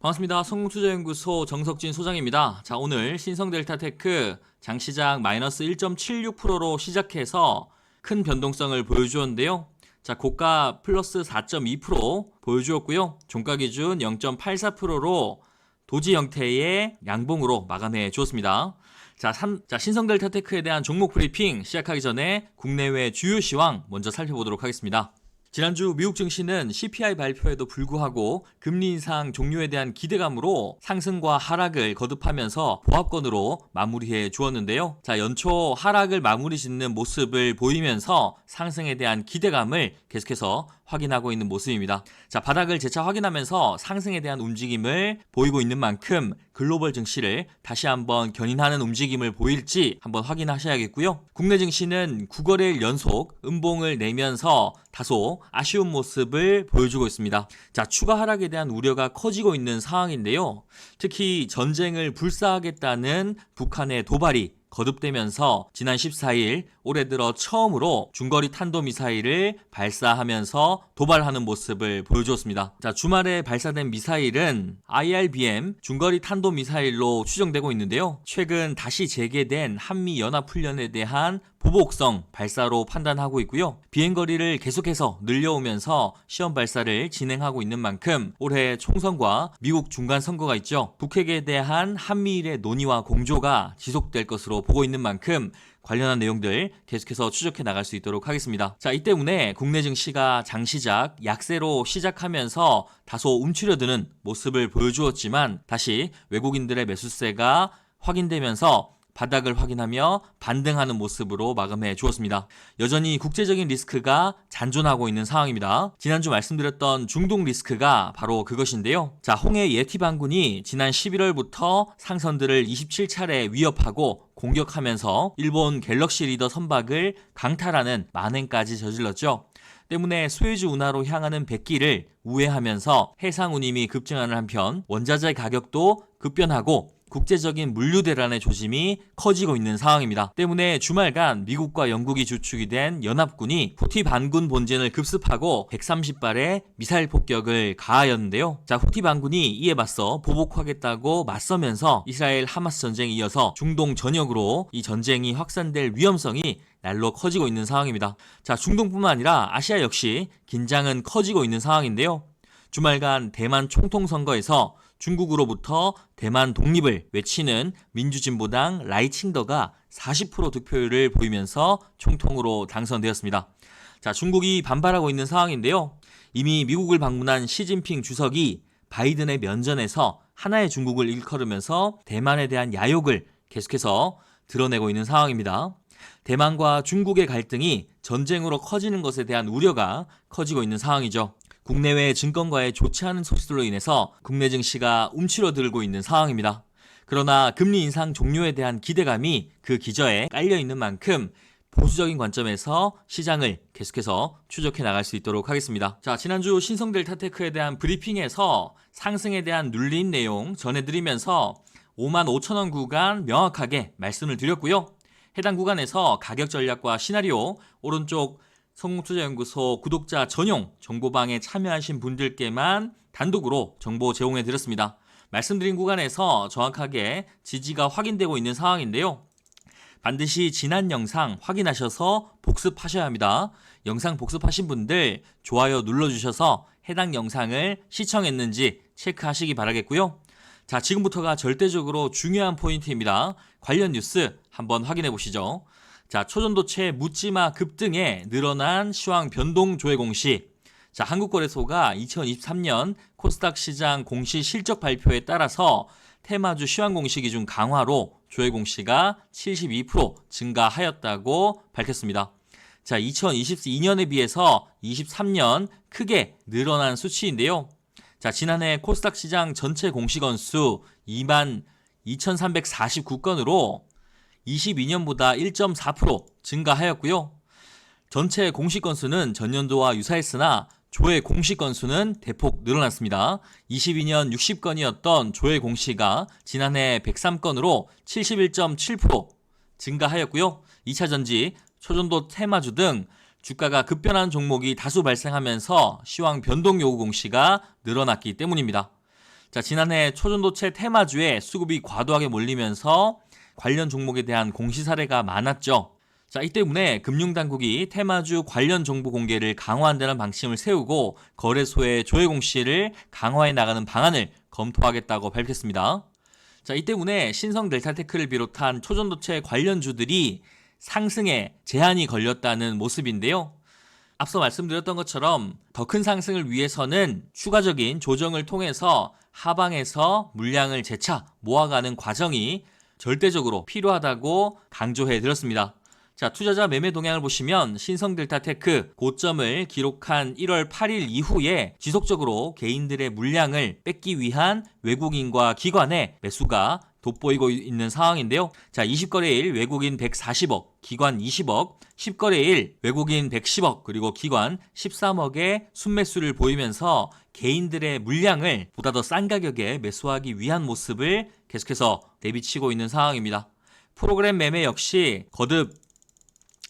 반갑습니다. 성공투자연구소 정석진 소장입니다. 자, 오늘 신성델타테크 장시장 마이너스 1.76%로 시작해서 큰 변동성을 보여주었는데요. 자, 고가 플러스 4.2% 보여주었고요. 종가 기준 0.84%로 도지 형태의 양봉으로 마감해 주었습니다. 자, 신성델타테크에 대한 종목 브리핑 시작하기 전에 국내외 주요 시황 먼저 살펴보도록 하겠습니다. 지난주 미국 증시는 CPI 발표에도 불구하고 금리 인상 종료에 대한 기대감으로 상승과 하락을 거듭하면서 보합권으로 마무리해 주었는데요. 자, 연초 하락을 마무리 짓는 모습을 보이면서 상승에 대한 기대감을 계속해서 확인하고 있는 모습입니다. 자, 바닥을 재차 확인하면서 상승에 대한 움직임을 보이고 있는 만큼 글로벌 증시를 다시 한번 견인하는 움직임을 보일지 한번 확인하셔야겠고요. 국내 증시는 9거래일 연속 음봉을 내면서 다소 아쉬운 모습을 보여주고 있습니다. 자, 추가 하락에 대한 우려가 커지고 있는 상황인데요. 특히 전쟁을 불사하겠다는 북한의 도발이 거듭되면서 지난 14일 올해 들어 처음으로 중거리 탄도미사일을 발사하면서 도발하는 모습을 보여주었습니다. 자, 주말에 발사된 미사일은 IRBM 중거리 탄도미사일로 추정되고 있는데요. 최근 다시 재개된 한미연합훈련에 대한 보복성 발사로 판단하고 있고요. 비행거리를 계속해서 늘려오면서 시험 발사를 진행하고 있는 만큼 올해 총선과 미국 중간선거가 있죠. 북핵에 대한 한미일의 논의와 공조가 지속될 것으로 보고 있는 만큼 관련한 내용들 계속해서 추적해 나갈 수 있도록 하겠습니다. 자, 이 때문에 국내 증시가 장시작 약세로 시작하면서 다소 움츠려드는 모습을 보여주었지만 다시 외국인들의 매수세가 확인되면서 바닥을 확인하며 반등하는 모습으로 마감해 주었습니다. 여전히 국제적인 리스크가 잔존하고 있는 상황입니다. 지난주 말씀드렸던 중동 리스크가 바로 그것인데요. 자, 홍해 예티 반군이 지난 11월부터 상선들을 27차례 위협하고 공격하면서 일본 갤럭시 리더 선박을 강탈하는 만행까지 저질렀죠. 때문에 수에즈 운하로 향하는 백기를 우회하면서 해상 운임이 급증하는 한편 원자재 가격도 급변하고 국제적인 물류 대란의 조짐이 커지고 있는 상황입니다. 때문에 주말간 미국과 영국이 주축이 된 연합군이 후티 반군 본진을 급습하고 130발의 미사일 폭격을 가하였는데요. 자, 후티 반군이 이에 맞서 보복하겠다고 맞서면서 이스라엘 하마스 전쟁에 이어서 중동 전역으로 이 전쟁이 확산될 위험성이 날로 커지고 있는 상황입니다. 자, 중동뿐만 아니라 아시아 역시 긴장은 커지고 있는 상황인데요. 주말간 대만 총통선거에서 중국으로부터 대만 독립을 외치는 민주진보당 라이칭더가 40% 득표율을 보이면서 총통으로 당선되었습니다. 자, 중국이 반발하고 있는 상황인데요. 이미 미국을 방문한 시진핑 주석이 바이든의 면전에서 하나의 중국을 일컬으면서 대만에 대한 야욕을 계속해서 드러내고 있는 상황입니다. 대만과 중국의 갈등이 전쟁으로 커지는 것에 대한 우려가 커지고 있는 상황이죠. 국내외 증권가의 좋지 않은 소식들로 인해서 국내 증시가 움츠러들고 있는 상황입니다. 그러나 금리 인상 종료에 대한 기대감이 그 기저에 깔려 있는 만큼 보수적인 관점에서 시장을 계속해서 추적해 나갈 수 있도록 하겠습니다. 자, 지난주 신성델타테크에 대한 브리핑에서 상승에 대한 눌린 내용 전해드리면서 55,000원 구간 명확하게 말씀을 드렸고요. 해당 구간에서 가격 전략과 시나리오 오른쪽 성공투자연구소 구독자 전용 정보방에 참여하신 분들께만 단독으로 정보 제공해 드렸습니다. 말씀드린 구간에서 정확하게 지지가 확인되고 있는 상황인데요. 반드시 지난 영상 확인하셔서 복습하셔야 합니다. 영상 복습하신 분들 좋아요 눌러주셔서 해당 영상을 시청했는지 체크하시기 바라겠고요. 자, 지금부터가 절대적으로 중요한 포인트입니다. 관련 뉴스 한번 확인해 보시죠. 자, 초전도체 묻지마 급등에 늘어난 시황 변동 조회 공시. 자, 한국거래소가 2023년 코스닥 시장 공시 실적 발표에 따라서 테마주 시황 공시 기준 강화로 조회 공시가 72% 증가하였다고 밝혔습니다. 자, 2022년에 비해서 23년 크게 늘어난 수치인데요. 자, 지난해 코스닥 시장 전체 공시 건수 22,349건으로 22년보다 1.4% 증가하였고요. 전체 공시 건수는 전년도와 유사했으나 조회 공시 건수는 대폭 늘어났습니다. 22년 60건이었던 조회 공시가 지난해 103건으로 71.7% 증가하였고요. 2차전지, 초전도 테마주 등 주가가 급변한 종목이 다수 발생하면서 시황 변동 요구 공시가 늘어났기 때문입니다. 자, 지난해 초전도체 테마주에 수급이 과도하게 몰리면서 관련 종목에 대한 공시 사례가 많았죠. 자, 이 때문에 금융당국이 테마주 관련 정보 공개를 강화한다는 방침을 세우고 거래소의 조회 공시를 강화해 나가는 방안을 검토하겠다고 밝혔습니다. 자, 이 때문에 신성 델타테크를 비롯한 초전도체 관련주들이 상승에 제한이 걸렸다는 모습인데요. 앞서 말씀드렸던 것처럼 더 큰 상승을 위해서는 추가적인 조정을 통해서 하방에서 물량을 재차 모아가는 과정이 절대적으로 필요하다고 강조해 드렸습니다. 자, 투자자 매매 동향을 보시면 신성델타테크 고점을 기록한 1월 8일 이후에 지속적으로 개인들의 물량을 뺏기 위한 외국인과 기관의 매수가 돋보이고 있는 상황인데요. 자, 20거래일 외국인 140억, 기관 20억, 10거래일 외국인 110억, 그리고 기관 13억의 순매수를 보이면서 개인들의 물량을 보다 더 싼 가격에 매수하기 위한 모습을 계속해서 내비치고 있는 상황입니다. 프로그램 매매 역시 거듭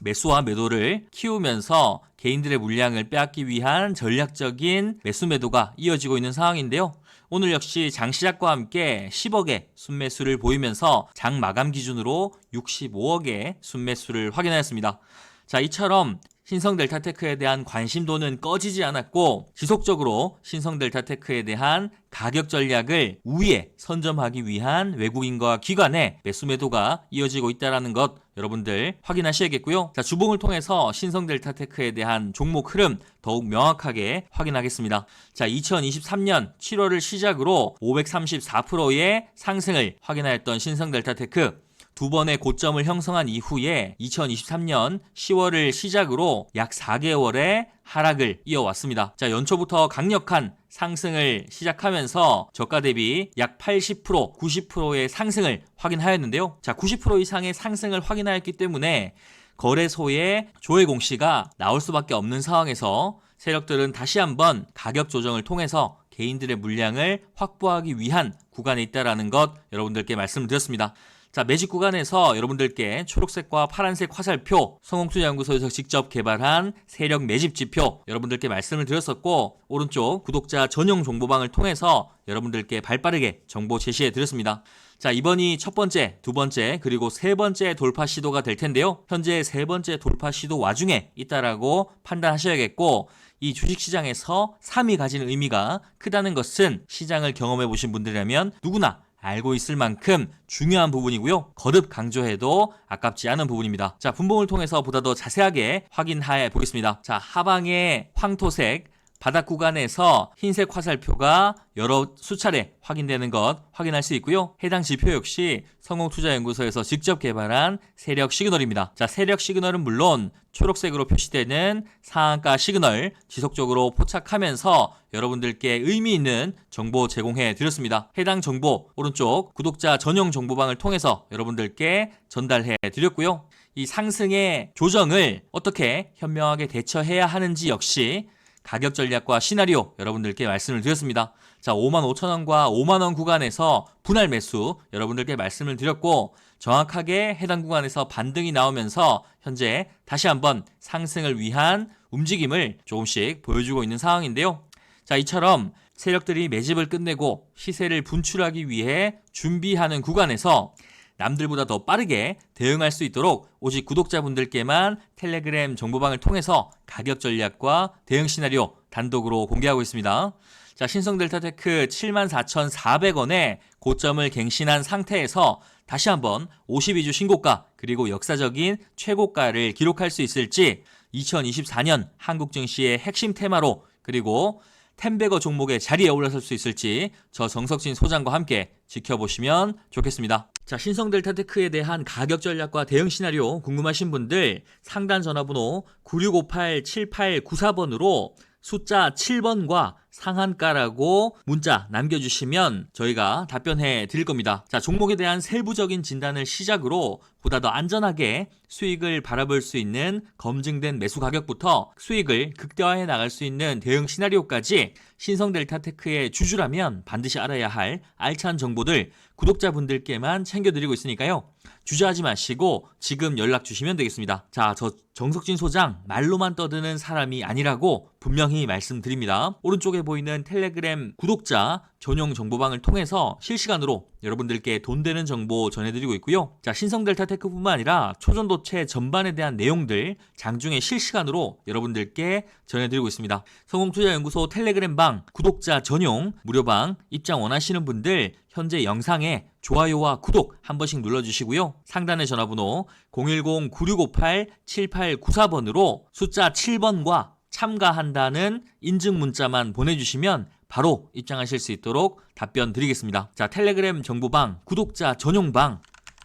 매수와 매도를 키우면서 개인들의 물량을 빼앗기 위한 전략적인 매수 매도가 이어지고 있는 상황인데요. 오늘 역시 장 시작과 함께 10억의 순매수를 보이면서 장 마감 기준으로 65억의 순매수를 확인하였습니다. 자, 이처럼 신성델타테크에 대한 관심도는 꺼지지 않았고 지속적으로 신성델타테크에 대한 가격 전략을 우위에 선점하기 위한 외국인과 기관의 매수 매도가 이어지고 있다는 것 여러분들 확인하셔야겠고요. 자, 주봉을 통해서 신성델타테크에 대한 종목 흐름 더욱 명확하게 확인하겠습니다. 자, 2023년 7월을 시작으로 534%의 상승을 확인하였던 신성델타테크 두 번의 고점을 형성한 이후에 2023년 10월을 시작으로 약 4개월의 하락을 이어왔습니다. 자, 연초부터 강력한 상승을 시작하면서 저가 대비 약 80%, 90%의 상승을 확인하였는데요. 자, 90% 이상의 상승을 확인하였기 때문에 거래소의 조회 공시가 나올 수밖에 없는 상황에서 세력들은 다시 한번 가격 조정을 통해서 개인들의 물량을 확보하기 위한 구간에 있다는 것 여러분들께 말씀을 드렸습니다. 자, 매직 구간에서 여러분들께 초록색과 파란색 화살표, 성홍투자연구소에서 직접 개발한 세력 매집 지표 여러분들께 말씀을 드렸었고, 오른쪽 구독자 전용 정보방을 통해서 여러분들께 발빠르게 정보 제시해 드렸습니다. 자, 이번이 첫 번째, 두 번째, 그리고 세 번째 돌파 시도가 될 텐데요. 현재 세 번째 돌파 시도 와중에 있다라고 판단하셔야겠고, 이 주식시장에서 3이 가진 의미가 크다는 것은 시장을 경험해 보신 분들이라면 누구나 알고 있을 만큼 중요한 부분이고요. 거듭 강조해도 아깝지 않은 부분입니다. 자, 분봉을 통해서 보다 더 자세하게 확인해 보겠습니다. 자, 하방의 황토색 바닥 구간에서 흰색 화살표가 여러 수차례 확인되는 것 확인할 수 있고요. 해당 지표 역시 성홍투자연구소에서 직접 개발한 세력 시그널입니다. 자, 세력 시그널은 물론 초록색으로 표시되는 상한가 시그널 지속적으로 포착하면서 여러분들께 의미 있는 정보 제공해 드렸습니다. 해당 정보 오른쪽 구독자 전용 정보방을 통해서 여러분들께 전달해 드렸고요. 이 상승의 조정을 어떻게 현명하게 대처해야 하는지 역시 가격 전략과 시나리오 여러분들께 말씀을 드렸습니다. 자, 55,000원과 5만원 구간에서 분할 매수 여러분들께 말씀을 드렸고, 정확하게 해당 구간에서 반등이 나오면서 현재 다시 한번 상승을 위한 움직임을 조금씩 보여주고 있는 상황인데요. 자, 이처럼 세력들이 매집을 끝내고 시세를 분출하기 위해 준비하는 구간에서 남들보다 더 빠르게 대응할 수 있도록 오직 구독자분들께만 텔레그램 정보방을 통해서 가격 전략과 대응 시나리오 단독으로 공개하고 있습니다. 자, 신성델타테크 74,400원에 고점을 갱신한 상태에서 다시 한번 52주 신고가 그리고 역사적인 최고가를 기록할 수 있을지 2024년 한국 증시의 핵심 테마로 그리고 텐베거 종목의 자리에 올라설 수 있을지 저 정석진 소장과 함께 지켜보시면 좋겠습니다. 자, 신성델타테크에 대한 가격 전략과 대응 시나리오 궁금하신 분들 상단 전화번호 9658-7894번으로 숫자 7번과 상한가라고 문자 남겨주시면 저희가 답변해 드릴 겁니다. 자, 종목에 대한 세부적인 진단을 시작으로 보다 더 안전하게 수익을 바라볼 수 있는 검증된 매수 가격부터 수익을 극대화해 나갈 수 있는 대응 시나리오까지 신성델타테크의 주주라면 반드시 알아야 할 알찬 정보들 구독자분들께만 챙겨드리고 있으니까요. 주저하지 마시고 지금 연락 주시면 되겠습니다. 자, 저 정석진 소장 말로만 떠드는 사람이 아니라고 분명히 말씀드립니다. 오른쪽에 보이는 텔레그램 구독자 전용 정보방을 통해서 실시간으로 여러분들께 돈 되는 정보 전해드리고 있고요. 자, 신성델타테크뿐만 아니라 초전도체 전반에 대한 내용들 장중에 실시간으로 여러분들께 전해드리고 있습니다. 성공투자연구소 텔레그램방 구독자 전용 무료방 입장 원하시는 분들 현재 영상에 좋아요와 구독 한 번씩 눌러주시고요. 상단의 전화번호 010-9658-7894번으로 숫자 7번과 참가한다는 인증 문자만 보내주시면 바로 입장하실 수 있도록 답변 드리겠습니다. 자, 텔레그램 정보방 구독자 전용방,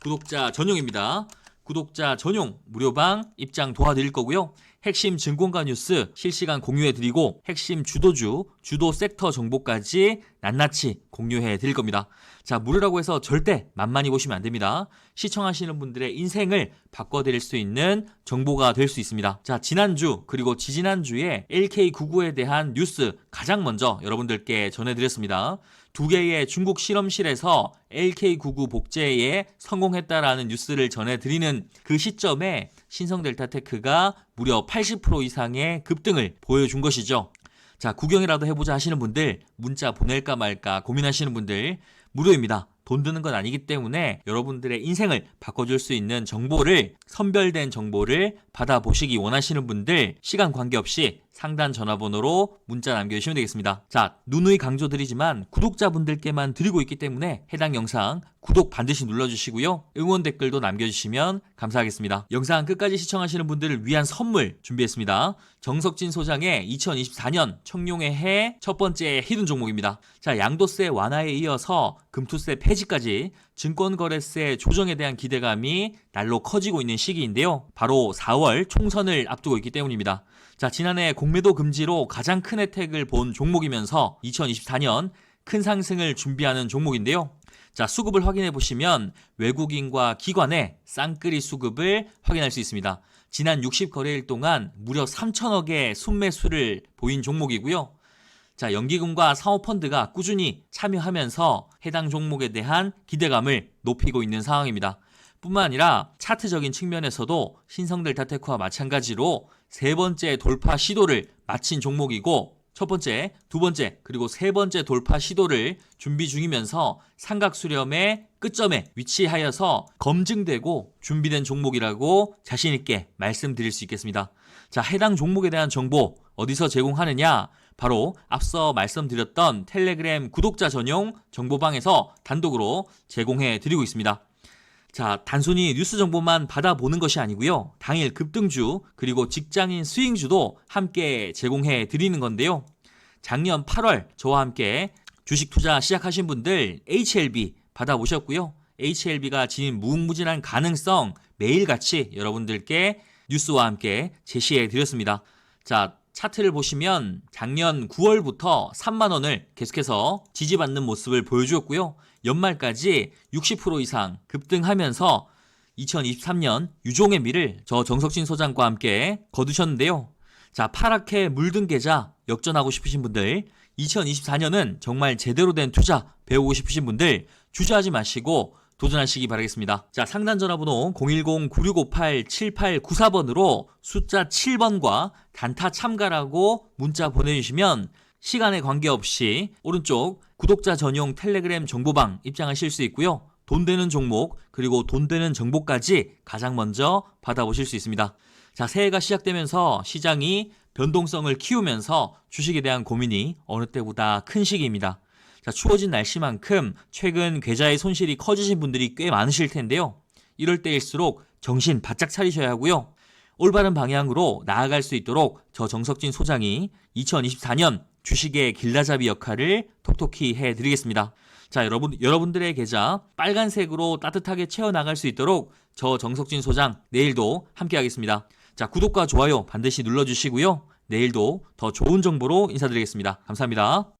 구독자 전용입니다. 구독자 전용 무료방 입장 도와드릴 거고요. 핵심 증권가 뉴스 실시간 공유해드리고 핵심 주도주, 주도 섹터 정보까지 낱낱이 공유해드릴 겁니다. 자, 무료라고 해서 절대 만만히 보시면 안 됩니다. 시청하시는 분들의 인생을 바꿔드릴 수 있는 정보가 될 수 있습니다. 자, 지난주 그리고 지지난주에 LK99에 대한 뉴스 가장 먼저 여러분들께 전해드렸습니다. 2개의 중국 실험실에서 LK99 복제에 성공했다라는 뉴스를 전해드리는 그 시점에 신성델타테크가 무려 80% 이상의 급등을 보여준 것이죠. 자, 구경이라도 해보자 하시는 분들, 문자 보낼까 말까 고민하시는 분들 무료입니다. 돈 드는 건 아니기 때문에 여러분들의 인생을 바꿔줄 수 있는 정보를, 선별된 정보를 받아보시기 원하시는 분들 시간 관계없이 상단 전화번호로 문자 남겨주시면 되겠습니다. 자, 누누이 강조드리지만 구독자분들께만 드리고 있기 때문에 해당 영상 구독 반드시 눌러주시고요. 응원 댓글도 남겨주시면 감사하겠습니다. 영상 끝까지 시청하시는 분들을 위한 선물 준비했습니다. 정석진 소장의 2024년 청룡의 해 첫 번째 히든 종목입니다. 자, 양도세 완화에 이어서 금투세 폐지까지 증권거래세 조정에 대한 기대감이 날로 커지고 있는 시기인데요. 바로 4월 총선을 앞두고 있기 때문입니다. 자, 지난해 공매도 금지로 가장 큰 혜택을 본 종목이면서 2024년 큰 상승을 준비하는 종목인데요. 자, 수급을 확인해 보시면 외국인과 기관의 쌍끌이 수급을 확인할 수 있습니다. 지난 60거래일 동안 무려 3천억의 순매수를 보인 종목이고요. 자, 연기금과 사모펀드가 꾸준히 참여하면서 해당 종목에 대한 기대감을 높이고 있는 상황입니다. 뿐만 아니라 차트적인 측면에서도 신성델타테크와 마찬가지로 세 번째 돌파 시도를 마친 종목이고 첫 번째, 두 번째, 그리고 세 번째 돌파 시도를 준비 중이면서 삼각 수렴의 끝점에 위치하여서 검증되고 준비된 종목이라고 자신 있게 말씀드릴 수 있겠습니다. 자, 해당 종목에 대한 정보 어디서 제공하느냐? 바로 앞서 말씀드렸던 텔레그램 구독자 전용 정보방에서 단독으로 제공해 드리고 있습니다. 자, 단순히 뉴스 정보만 받아보는 것이 아니고요. 당일 급등주 그리고 직장인 스윙주도 함께 제공해 드리는 건데요. 작년 8월 저와 함께 주식 투자 시작하신 분들 HLB 받아보셨고요. HLB가 지닌 무궁무진한 가능성 매일같이 여러분들께 뉴스와 함께 제시해 드렸습니다. 자, 차트를 보시면 작년 9월부터 3만 원을 계속해서 지지받는 모습을 보여주었고요. 연말까지 60% 이상 급등하면서 2023년 유종의 미를 저 정석진 소장과 함께 거두셨는데요. 자, 파랗게 물든 계좌 역전하고 싶으신 분들, 2024년은 정말 제대로 된 투자 배우고 싶으신 분들 주저하지 마시고 도전하시기 바라겠습니다. 자, 상단 전화번호 010-9658-7894번으로 숫자 7번과 단타 참가라고 문자 보내주시면 시간에 관계없이 오른쪽 구독자 전용 텔레그램 정보방 입장하실 수 있고요. 돈 되는 종목 그리고 돈 되는 정보까지 가장 먼저 받아보실 수 있습니다. 자, 새해가 시작되면서 시장이 변동성을 키우면서 주식에 대한 고민이 어느 때보다 큰 시기입니다. 자, 추워진 날씨만큼 최근 계좌의 손실이 커지신 분들이 꽤 많으실 텐데요. 이럴 때일수록 정신 바짝 차리셔야 하고요. 올바른 방향으로 나아갈 수 있도록 저 정석진 소장이 2024년 주식의 길라잡이 역할을 톡톡히 해드리겠습니다. 자, 여러분들의 계좌 빨간색으로 따뜻하게 채워나갈 수 있도록 저 정석진 소장 내일도 함께 하겠습니다. 자, 구독과 좋아요 반드시 눌러주시고요. 내일도 더 좋은 정보로 인사드리겠습니다. 감사합니다.